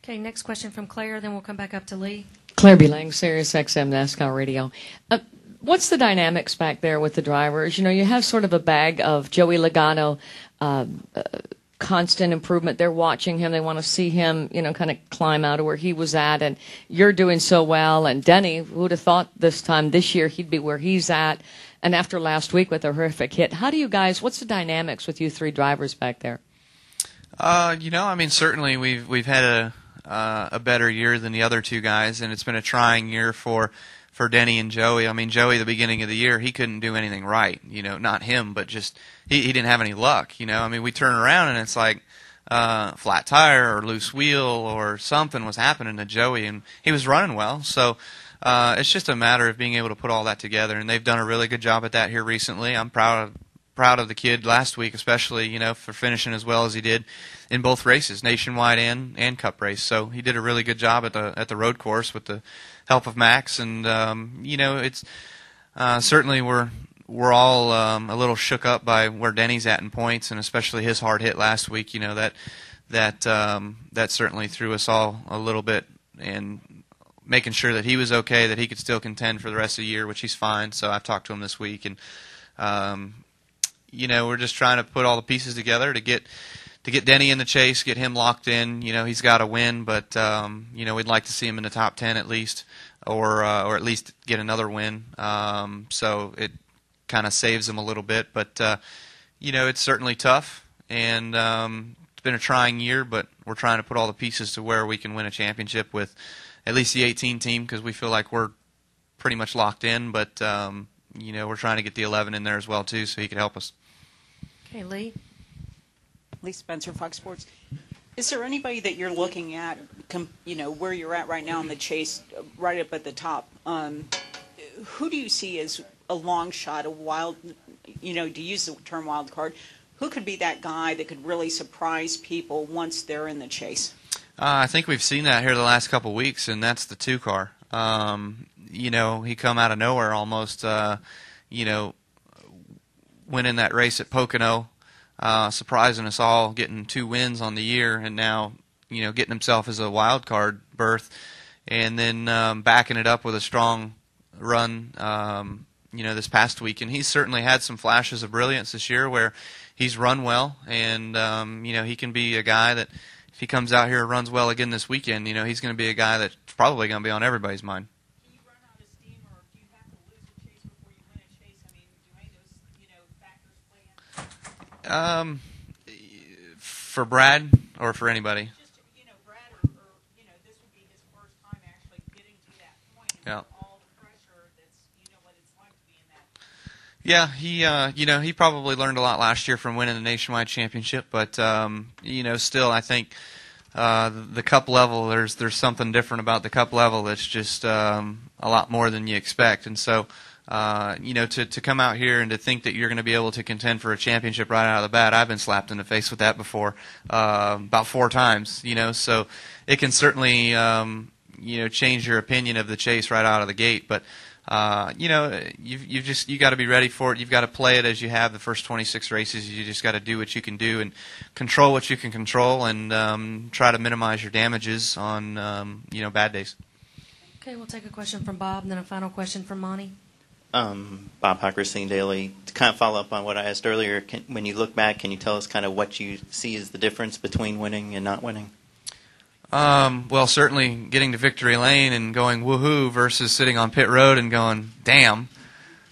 Okay, next question from Claire, then we'll come back up to Lee. Claire B. Lang, Sirius XM NASCAR Radio. What's the dynamics back there with the drivers? You know, you have sort of a bag of Joey Logano, constant improvement. They're watching him. They want to see him, you know, kind of climb out of where he was at. And you're doing so well. And Denny, who would have thought this time this year he'd be where he's at? And after last week with a horrific hit, how do you guys, what's the dynamics with you three drivers back there? You know, I mean, certainly we've had a better year than the other two guys, and it's been a trying year for Denny and Joey. I mean, Joey, the beginning of the year, he couldn't do anything right. You know, not him, but just he didn't have any luck. You know, I mean, we turn around and it's like flat tire or loose wheel or something was happening to Joey, and he was running well. So it's just a matter of being able to put all that together, and they've done a really good job at that here recently. I'm proud of the kid last week, especially, you know, for finishing as well as he did in both races, nationwide and Cup race. So he did a really good job at the road course with the help of Max, and you know, it's certainly we're all a little shook up by where Denny's at in points, and especially his hard hit last week. You know, that certainly threw us all a little bit, and making sure that he was okay, that he could still contend for the rest of the year, which he's fine. So I've talked to him this week, and you know, we're just trying to put all the pieces together to get Denny in the chase, get him locked in. You know, he's got to win, but you know, we'd like to see him in the top 10 at least, or at least get another win. So it kind of saves him a little bit, but you know, it's certainly tough, and it's been a trying year, but we're trying to put all the pieces to where we can win a championship with at least the 18 team, because we feel like we're pretty much locked in, but you know, we're trying to get the 11 in there as well too, so he could help us. Okay, Lee. Lee Spencer, Fox Sports. Is there anybody that you're looking at, you know, where you're at right now in the chase, right up at the top? Who do you see as a long shot, a wild, you know, to use the term wild card? Who could be that guy that could really surprise people once they're in the chase? I think we've seen that here the last couple of weeks, and that's the 2 car. You know, he come out of nowhere almost, you know, winning that race at Pocono, surprising us all, getting 2 wins on the year, and now, you know, getting himself as a wild card berth, and then backing it up with a strong run, you know, this past week. And he's certainly had some flashes of brilliance this year where he's run well, and you know, he can be a guy that if he comes out here and runs well again this weekend, you know, he's going to be a guy that's probably going to be on everybody's mind. Do you run out of steam, or do you have to lose a chase before you win a chase? I mean, do any of those, you know, factors play in? For Brad or for anybody? Just, you know, Brad, or you know, this would be his first time actually getting to that point, and Yeah. all the pressure that's, you know, what it's like to be in that. Yeah, he you know, he probably learned a lot last year from winning the nationwide championship, but you know, still I think the Cup level, there's something different about the Cup level that's just a lot more than you expect. And so you know, to come out here and to think that you're going to be able to contend for a championship right out of the bat, I've been slapped in the face with that before, about 4 times, you know, so it can certainly you know, change your opinion of the chase right out of the gate. But you know, you got to be ready for it. You've got to play it as you have the first 26 races. You just got to do what you can do and control what you can control, and try to minimize your damages on you know, bad days. Okay, we'll take a question from Bob, and then a final question from Monty. Bob Hocker, Scene Daily. To kind of follow up on what I asked earlier, when you look back, can you tell us kind of what you see as the difference between winning and not winning? Well, certainly getting to victory lane and going woohoo versus sitting on pit road and going, damn,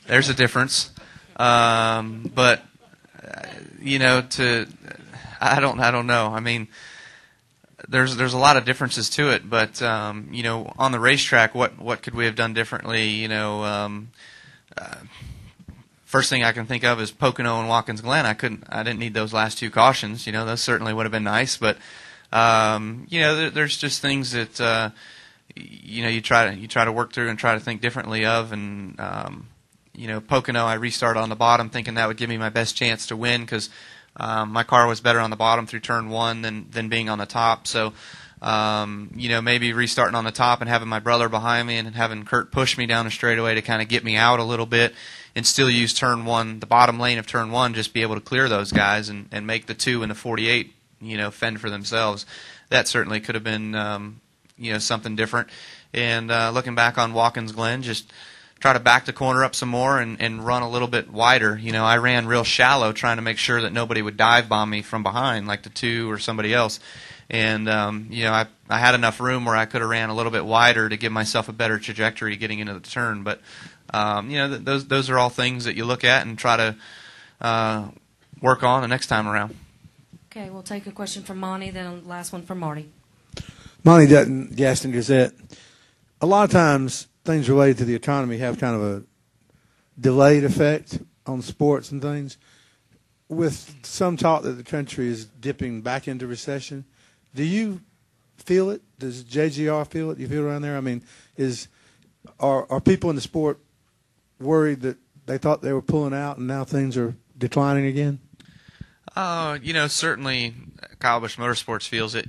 there's a difference. But you know, I don't know. I mean, there's a lot of differences to it, but you know, on the racetrack, what could we have done differently? You know, first thing I can think of is Pocono and Watkins Glen. I didn't need those last 2 cautions. You know, those certainly would have been nice, but you know, there's just things that you know, you try to work through and try to think differently of. And you know, Pocono, I restarted on the bottom, thinking that would give me my best chance to win, because my car was better on the bottom through turn 1 than being on the top. So you know, maybe restarting on the top and having my brother behind me and having Kurt push me down the straightaway to kind of get me out a little bit, and still use turn 1, the bottom lane of turn 1, just be able to clear those guys and make the 2 and the 48 fend for themselves. That certainly could have been, something different. And looking back on Watkins Glen, just try to back the corner up some more and run a little bit wider. I ran real shallow trying to make sure that nobody would dive bomb me from behind like the 2 or somebody else. And, I had enough room where I could have ran a little bit wider to give myself a better trajectory getting into the turn. But, those are all things that you look at and try to work on the next time around. Okay, we'll take a question from Monty, then a last one from Marty. Monty Dutton, Gaston Gazette. A lot of times things related to the economy have kind of a delayed effect on sports and things. With some talk that the country is dipping back into recession, do you feel it? Does JGR feel it? You feel it around there? I mean, are people in the sport worried that they thought they were pulling out and now things are declining again? Certainly Kyle Busch Motorsports feels it,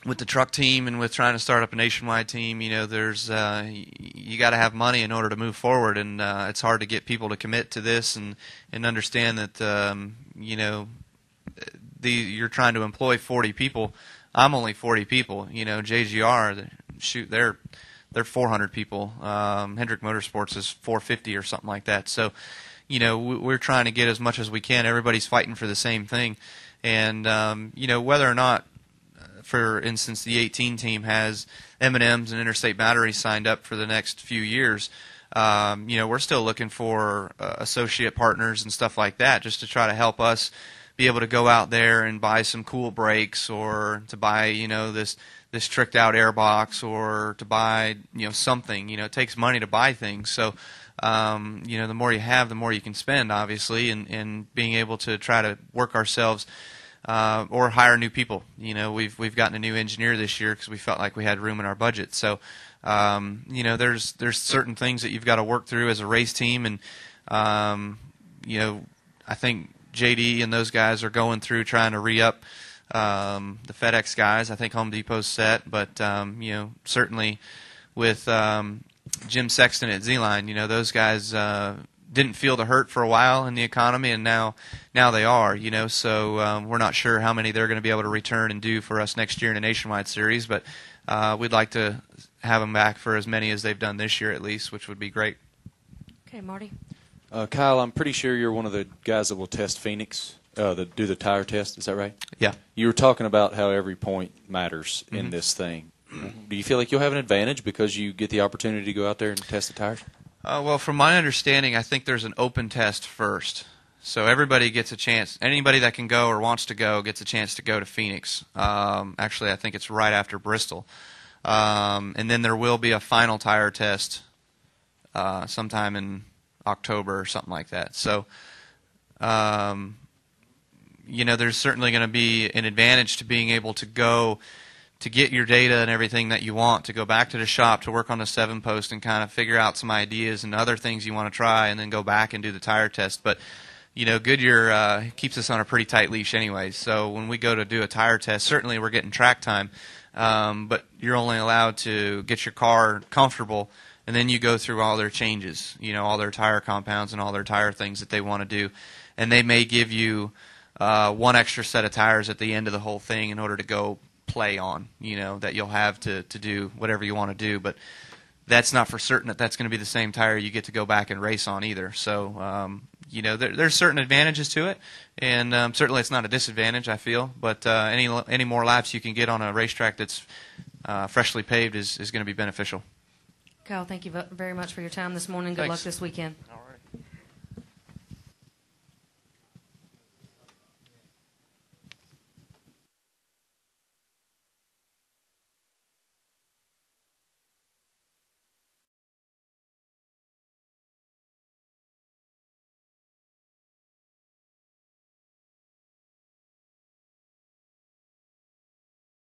with the truck team and with trying to start up a nationwide team, there's you got to have money in order to move forward, and it's hard to get people to commit to this and understand that you're trying to employ 40 people. I'm only 40 people. JGR, they're 400 people. Hendrick Motorsports is 450 or something like that. So, we're trying to get as much as we can. Everybody's fighting for the same thing, and whether or not, for instance, the 18 team has M&Ms and Interstate Batteries signed up for the next few years. We're still looking for associate partners and stuff like that, just to try to help us be able to go out there and buy some cool brakes, or to buy this tricked out airbox, or to buy something. It takes money to buy things, so the more you have, the more you can spend, obviously, and being able to try to work ourselves. Or hire new people. We've gotten a new engineer this year because we felt like we had room in our budget. So, there's certain things that you've got to work through as a race team, and I think JD and those guys are going through trying to re-up the FedEx guys. I think Home Depot's set, but certainly with Jim Sexton at Z-Line, those guys didn't feel the hurt for a while in the economy, and now they are, so we're not sure how many they're going to be able to return and do for us next year in a nationwide series, but we'd like to have them back for as many as they've done this year at least, which would be great. Okay, Marty. Kyle, I'm pretty sure you're one of the guys that will test Phoenix, do the tire test. Is that right? Yeah. You were talking about how every point matters in this thing. Do you feel like you'll have an advantage because you get the opportunity to go out there and test the tires? Well, from my understanding, I think there's an open test first. So everybody gets a chance. Anybody that can go or wants to go gets a chance to go to Phoenix. Actually, I think it's right after Bristol. And then there will be a final tire test sometime in October or something like that. So, there's certainly going to be an advantage to being able to go to get your data and everything that you want, to go back to the shop to work on the 7-post and kind of figure out some ideas and other things you want to try, and then go back and do the tire test. But Goodyear keeps us on a pretty tight leash anyway. So when we go to do a tire test, certainly we're getting track time, but you're only allowed to get your car comfortable, and then you go through all their changes, all their tire compounds and all their tire things that they want to do. And they may give you one extra set of tires at the end of the whole thing in order to go play on, that you'll have to do whatever you want to do. But that's not for certain that that's going to be the same tire you get to go back and race on either. So, there's certain advantages to it, and certainly it's not a disadvantage, I feel. But any more laps you can get on a racetrack that's freshly paved is going to be beneficial. Kyle, thank you very much for your time this morning. Good luck this weekend. All right.